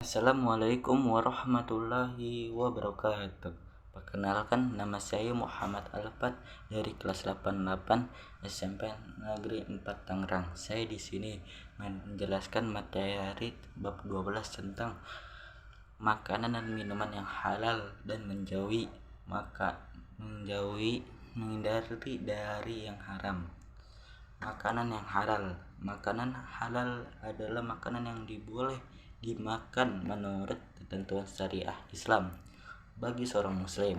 Assalamualaikum warahmatullahi wabarakatuh. Perkenalkan, nama saya Muhammad Alfat dari kelas 88 SMP Negeri 4 Tangerang. Saya di sini menjelaskan materi bab 12 tentang makanan dan minuman yang halal dan menghindari dari yang haram. Makanan yang halal. Makanan halal adalah makanan yang dimakan menurut ketentuan syariah Islam bagi seorang muslim.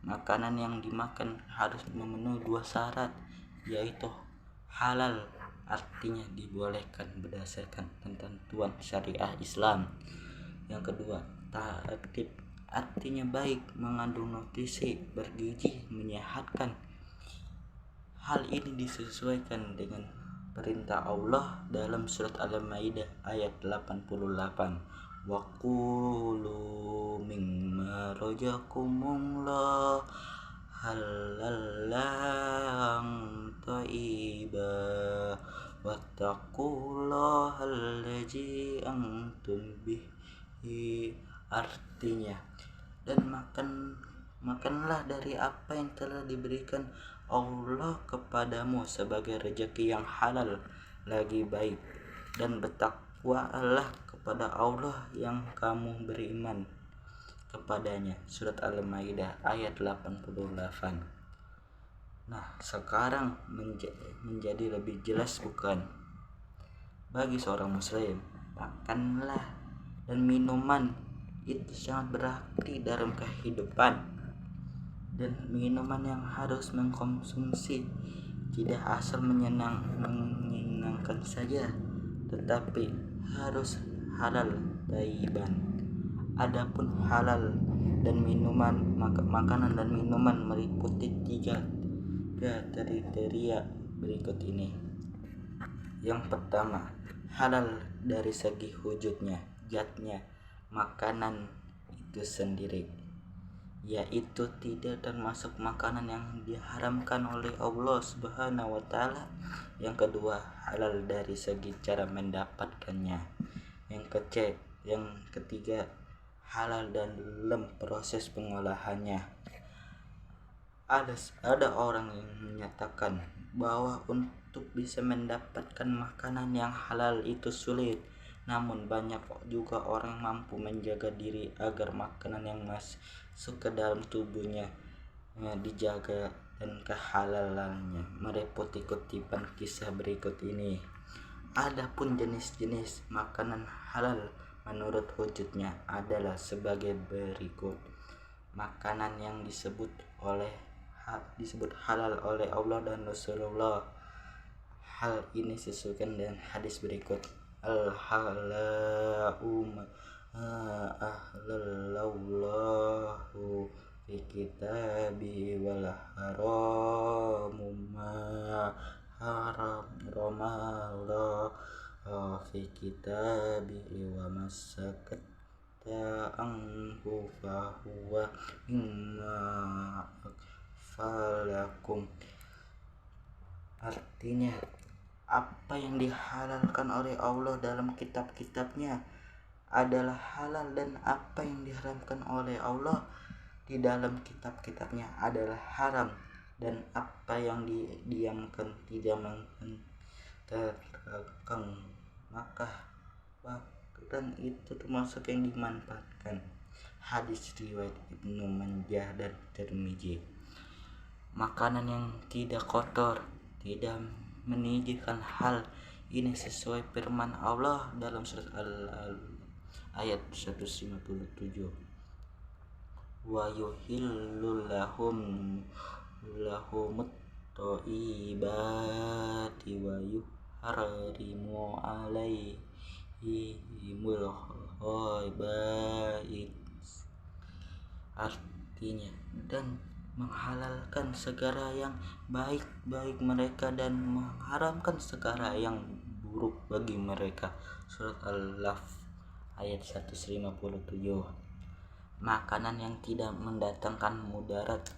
Makanan yang dimakan harus memenuhi dua syarat, yaitu halal, artinya dibolehkan berdasarkan ketentuan syariah Islam. Yang kedua, tertib, artinya baik, mengandung nutrisi, bergizi, menyehatkan. Hal ini disesuaikan dengan perintah Allah dalam surat Al-Maidah ayat 88. Wa qulu mimma razaqakumullah halalan thayyiba wattaqullaha allazi antum bihi, artinya, dan makanlah dari apa yang telah diberikan Allah kepadamu sebagai rezeki yang halal lagi baik, dan bertakwalah kepada Allah yang kamu beriman kepadanya. Surat Al-Maidah ayat 88. Nah, sekarang menjadi lebih jelas, bukan? Bagi seorang muslim, makanlah dan minuman itu sangat berarti dalam kehidupan, dan minuman yang harus mengkonsumsi tidak asal menyenangkan saja, tetapi harus halal thayyiban. Adapun halal dan makanan dan minuman meliputi tiga kriteria berikut ini. Yang pertama, halal dari segi wujudnya, zatnya makanan itu sendiri, yaitu tidak termasuk makanan yang diharamkan oleh Allah Subhanahu wa taala. Yang kedua, halal dari segi cara mendapatkannya. Yang ketiga, halal dalam proses pengolahannya. Ada orang yang menyatakan bahwa untuk bisa mendapatkan makanan yang halal itu sulit, namun banyak juga orang mampu menjaga diri agar makanan yang masuk ke dalam tubuhnya dijaga dan kehalalannya meliputi kutipan kisah berikut ini. Adapun jenis-jenis makanan halal menurut wujudnya adalah sebagai berikut. Makanan yang disebut halal oleh Allah dan Rasulullah. Hal ini sesuaikan dengan hadis berikut. Al-halalu ma ahlallahu fi kitabi wal haramu ma haramallahu fi kitabi wa masakat anhu fahuwa mimma falakum, artinya apa yang dihalalkan oleh Allah dalam kitab-kitabnya adalah halal, dan apa yang diharamkan oleh Allah di dalam kitab-kitabnya adalah haram, dan apa yang didiamkan tidak terkekang maka dan itu termasuk yang dimanfaatkan. Hadis riwayat Ibnu Majah dan Tirmizi. Makanan yang tidak kotor, tidak menijihkan. Hal ini sesuai firman Allah dalam surat ayat 157. Wa yuhillu lahumut thayyibati wa yuharrimu alaihimul khaba'ith, artinya, dan menghalalkan segala yang baik mereka dan mengharamkan segala yang buruk bagi mereka. Surat Al-Laf ayat 157. Makanan yang tidak mendatangkan mudarat,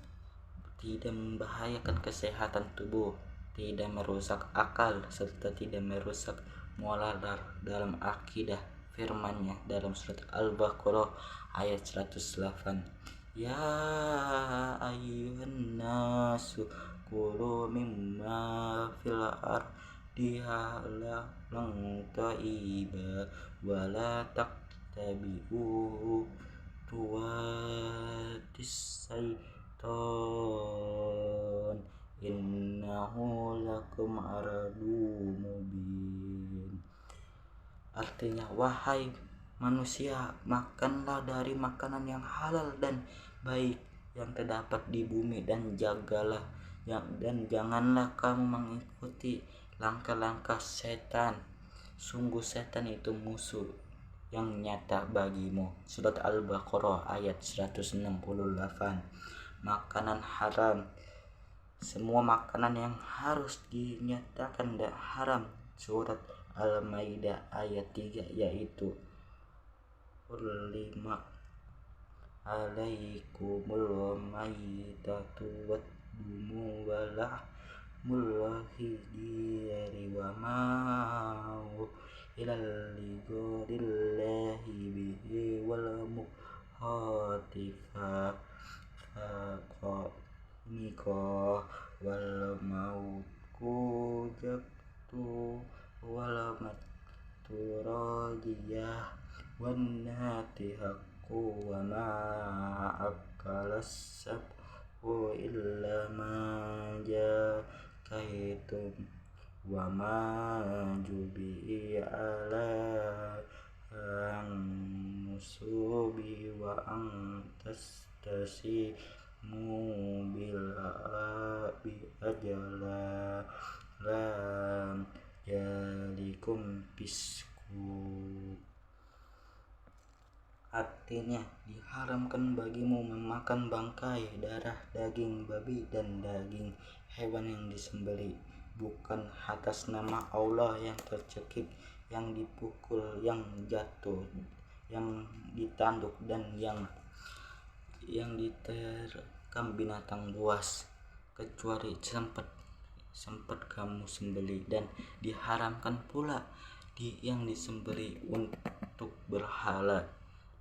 tidak membahayakan kesehatan tubuh, tidak merusak akal, serta tidak merusak moral dalam akidah firman-Nya dalam surat Al-Baqarah ayat 108. Ya ayyuhan nasu kulu mimma fil ardi halalan thayyiba wala tattabi'u khutuwatis syaiton innahu lakum aduwwum mubin. Artinya, wahai manusia, makanlah dari makanan yang halal dan baik yang terdapat di bumi, dan jagalah dan janganlah kamu mengikuti langkah-langkah setan. Sungguh setan itu musuh yang nyata bagimu. Surat Al-Baqarah ayat 168. Makanan haram. Semua makanan yang harus dinyatakan haram. Surat Al-Maidah ayat 3, yaitu Hurrima alaikumul maitatu waddumu walahmul khinziri wa ma ilal lighairillahi bihi wal mukhatifa wal mautu jaktu wal maturajiyah wan natihaqu wa ma akalas sab'u illa ma jakaitum wa ma jubi ala musubi wa tastasimu bil bi ajala lam jalikum pisku. Artinya, diharamkan bagimu memakan bangkai, darah, daging babi, dan daging hewan yang disembelih bukan atas nama Allah, yang tercekik, yang dipukul, yang jatuh, yang ditanduk, dan yang diterkam binatang buas, kecuali sempat kamu sembelih. Dan diharamkan pula yang disembelih untuk berhala,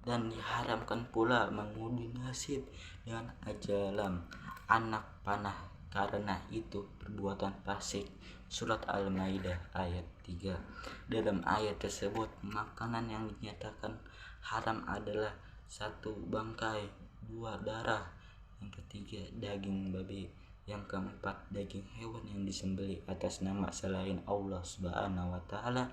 dan diharamkan pula mengundi nasib dengan ajalam anak panah, karena itu perbuatan fasik. Surat Al-Maidah ayat 3. Dalam ayat tersebut, makanan yang dinyatakan haram adalah 1. Bangkai, 2. Darah, yang ketiga daging babi, yang keempat daging hewan yang disembelih atas nama selain Allah Subhanahu wa Ta'ala,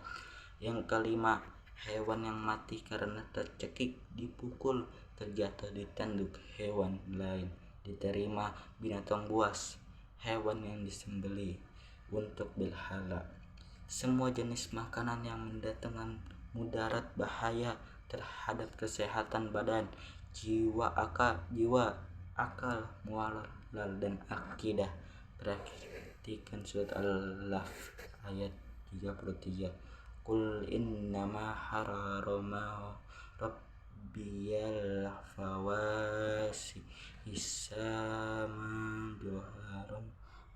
yang kelima hewan yang mati karena tercekik, dipukul, terjatuh, ditanduk hewan lain, diterima binatang buas, hewan yang disembelih untuk berhala. Semua jenis makanan yang mendatangkan mudarat bahaya terhadap kesehatan badan, jiwa, akal, mualah, dan akidah. Perhatikan surat Al-Laf ayat 33. Qul innama harrama rabbiyal fawasi isama juharum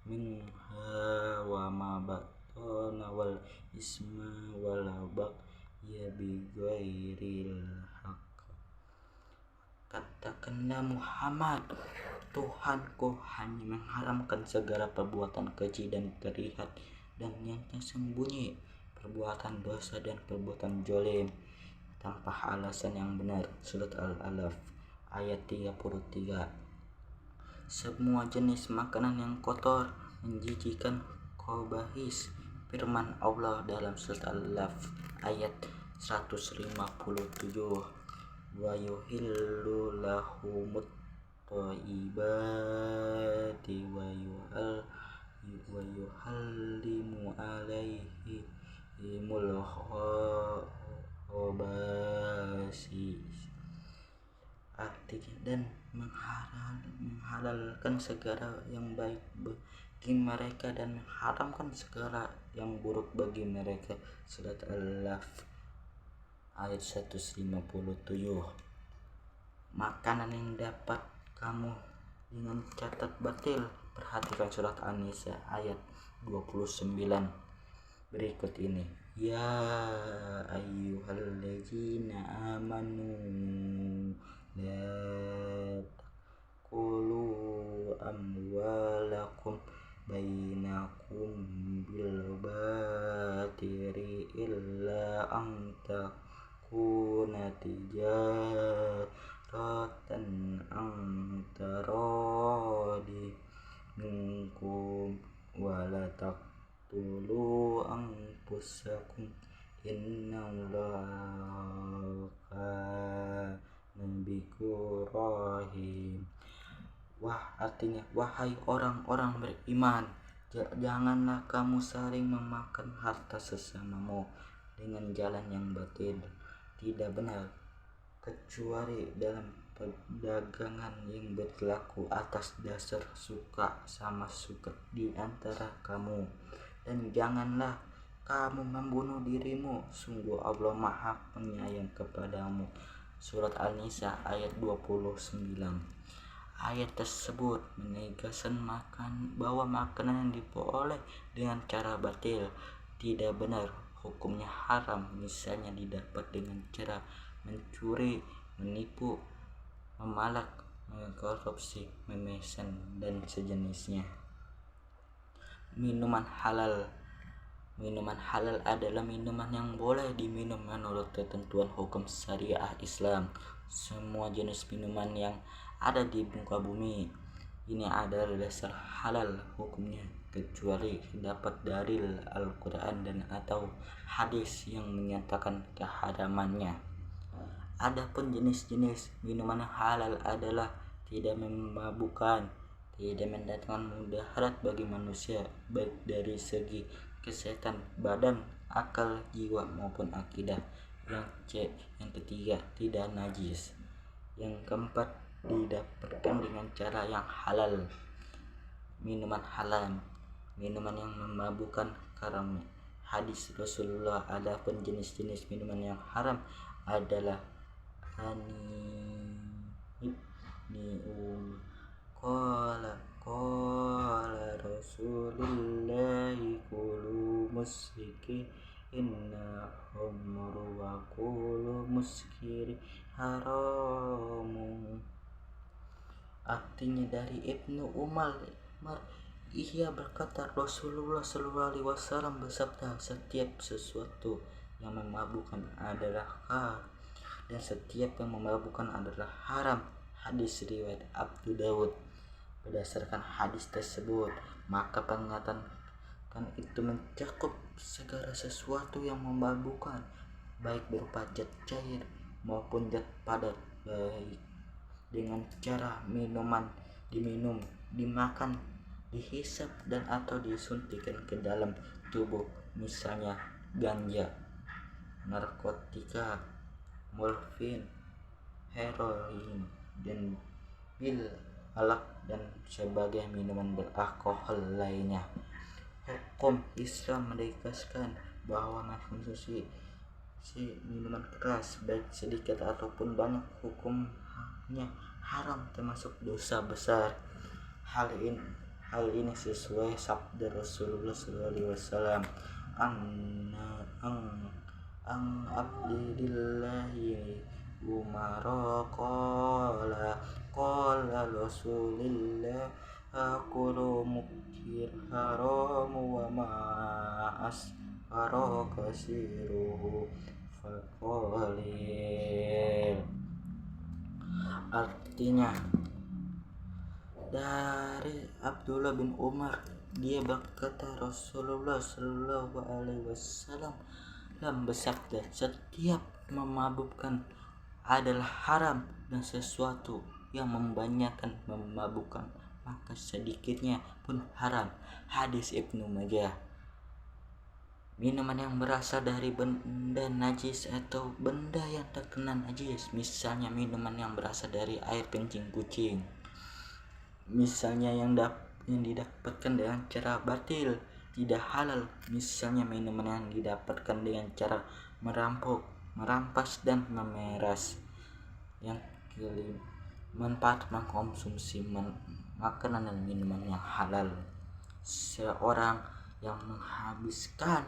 minha wa ma batana wal isma wal bagya bighairil haqq. Katakanlah Muhammad, Tuhanku hanya mengharamkan segala perbuatan keji dan terlihat dan yang tersembunyi, perbuatan dosa dan perbuatan zalim tanpa alasan yang benar. Surat Al-Alaf ayat 33. Semua jenis makanan yang kotor, menjijikan, khaba'is, firman Allah dalam surat Al-Alaf ayat 157. Wa yuhillu lahumut thayyibati wa yuhallimu alaihi khaba'is. Artinya, dan menghalalkan segala yang baik bagi mereka dan mengharamkan segala yang buruk bagi mereka. Surat Al-Laf ayat 157. Makanan yang dapat kamu dengan catat batil. Perhatikan surat An-Nisa ayat 29 berikut ini. Ya ayyuhalladzina amanu la taqulu amwalakum bainakum bil batiri illa an takuna tijaratan an taradi minkum wala taqtulu anfusakum innallaha kana bikum rahim. Artinya, wahai orang-orang beriman, janganlah kamu saling memakan harta sesamamu dengan jalan yang batil, tidak benar, kecuali dalam perdagangan yang berlaku atas dasar suka sama suka di antara kamu. Dan janganlah kamu membunuh dirimu, sungguh Allah Maha Penyayang kepadamu. Surat An-Nisa ayat 29. Ayat tersebut menegaskan bahwa makanan yang diperoleh dengan cara batil tidak benar, hukumnya haram, misalnya didapat dengan cara mencuri, menipu, memalak, mengkorupsi, memesan, dan sejenisnya. Minuman halal adalah minuman yang boleh diminum menurut ketentuan hukum syariah Islam. Semua jenis minuman yang ada di muka bumi ini adalah dasar halal hukumnya, kecuali dapat dalil Al-Quran dan atau hadis yang menyatakan keharamannya. Adapun jenis-jenis minuman halal adalah tidak memabukkan, tidak mendatangkan mudarat bagi manusia, baik dari segi kesehatan badan, akal, jiwa maupun akidah. Yang ketiga, tidak najis. Yang keempat, didapatkan dengan cara yang halal. Minuman halal, minuman yang memabukkan karam. Hadis Rasulullah. Adapun jenis-jenis minuman yang haram adalah qala Rasulullahi kulu muskiri inna humru wa kulu muskiri haramu. Artinya dari Ibnu Umar, ia berkata Rasulullah SAW bersabda, setiap sesuatu yang memabukkan adalah haram dan setiap yang memabukkan adalah haram. Hadis riwayat Abu Dawud. Berdasarkan hadis tersebut, maka pengingatan itu mencakup segala sesuatu yang memabukkan, baik berupa zat cair maupun zat padat, baik dengan cara diminum, dimakan, dihisap, dan atau disuntikan ke dalam tubuh, misalnya ganja, narkotika, morfin, heroin, dan pil, alak, dan sebagai minuman beralkohol lainnya. Hukum Islam menegaskan bahwa mengkonsumsi minuman keras baik sedikit ataupun banyak hukumnya haram, termasuk dosa besar. Hal ini sesuai sabda Rasulullah SAW. Ang Abdillahi Umar qala Rasulillah akulu mukir haramu wa ma'as kasiruhu faqalil. Artinya, dari Abdullah bin Umar, dia berkata Rasulullah SAW bersabda, setiap memabukkan adalah haram dan sesuatu yang membanyakan memabukkan maka sedikitnya pun haram. Hadis Ibnu Majah. Minuman yang berasal dari benda najis atau benda yang terkena najis, misalnya minuman yang berasal dari air kencing kucing, misalnya yang didapatkan dengan cara batil, tidak halal, misalnya minuman yang didapatkan dengan cara merampok, merampas, dan memeras. Yang kelima, manfaat mengkonsumsi makanan dan minuman yang halal. Seorang yang menghabiskan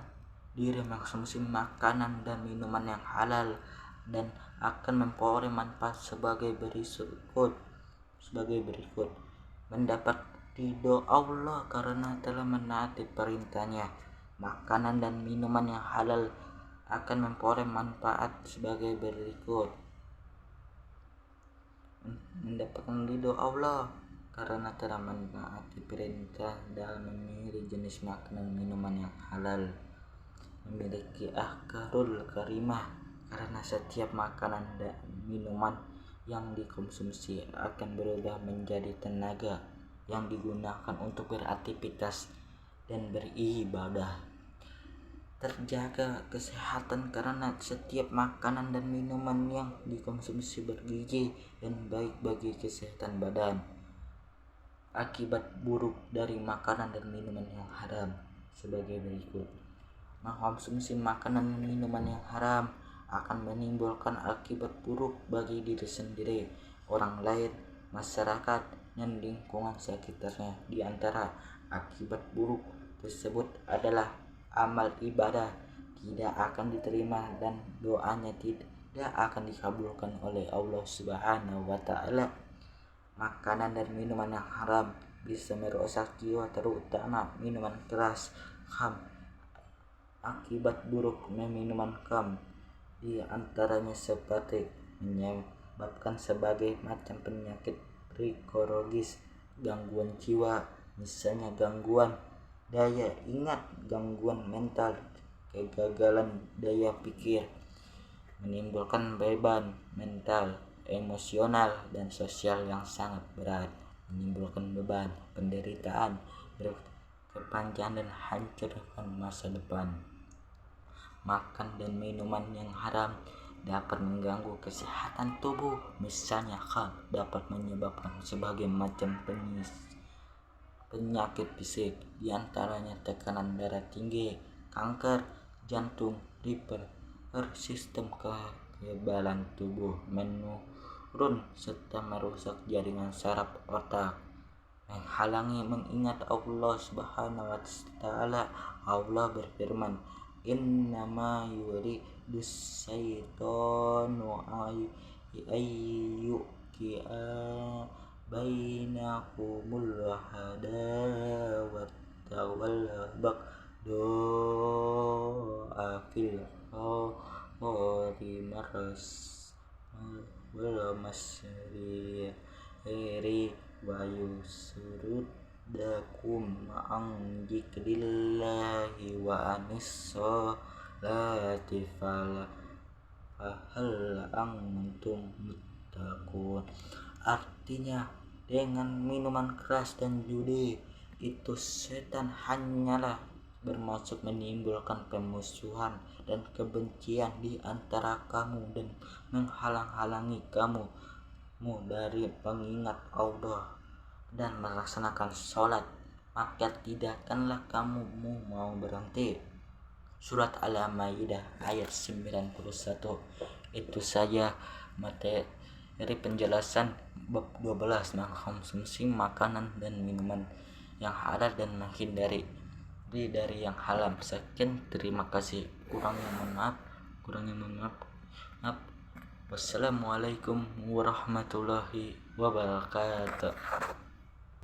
diri mengkonsumsi makanan dan minuman yang halal dan akan memperoleh manfaat sebagai berikut. Mendapat ridho Allah karena telah menaati perintahnya. Makanan dan minuman yang halal akan memperoleh manfaat sebagai berikut. Mendapatkan ridho Allah karena telah menaati perintah dalam memilih jenis makanan minuman yang halal. Memiliki akarul karimah karena setiap makanan dan minuman yang dikonsumsi akan berubah menjadi tenaga yang digunakan untuk beraktivitas dan beribadah. Terjaga kesehatan karena setiap makanan dan minuman yang dikonsumsi bergizi dan baik bagi kesehatan badan. Akibat buruk dari makanan dan minuman yang haram sebagai berikut. Mengkonsumsi makanan dan minuman yang haram akan menimbulkan akibat buruk bagi diri sendiri, orang lain, masyarakat, dan lingkungan sekitarnya. Di antara akibat buruk tersebut adalah amal ibadah tidak akan diterima dan doanya tidak akan dikabulkan oleh Allah Subhanahu wa taala. Makanan dan minuman yang haram bisa merusak jiwa, terutama minuman keras, khamr. Akibat buruk minuman khamr di antaranya seperti menyebabkan sebagai macam penyakit psikologis, gangguan jiwa, misalnya gangguan daya ingat, gangguan mental, kegagalan daya pikir, menimbulkan beban mental, emosional, dan sosial yang sangat berat, menimbulkan beban, penderitaan berkepanjangan dan hancurkan masa depan. Makan dan minuman yang haram dapat mengganggu kesehatan tubuh, misalnya khamr dapat menyebabkan sebagai macam penyakit fisik, diantaranya tekanan darah tinggi, kanker jantung, sistem kekebalan tubuh menurun, serta merusak jaringan saraf otak, menghalangi mengingat Allah Subhanahu wa taala. Allah berfirman, innama yuridus syaitanu ayyuqi'a bainakumul hadawata wal baghdha'a fil khamri wal maisri wa yusuddakum an dzikrillahi wa anis sholati fahal antum muttaqun. Artinya, dengan minuman keras dan judi itu setan hanyalah bermaksud menimbulkan permusuhan dan kebencian di antara kamu dan menghalang-halangi kamu dari mengingat Allah dan melaksanakan sholat, maka tidakkanlah kamu mau berhenti. Surat Al-Maidah ayat 91. Itu saja materi penjelasan bab 12, mengkonsumsi makanan dan minuman yang halal dan menghindari dari yang haram. Sekian, terima kasih. Kurangnya mohon maaf. Wassalamualaikum warahmatullahi wabarakatuh.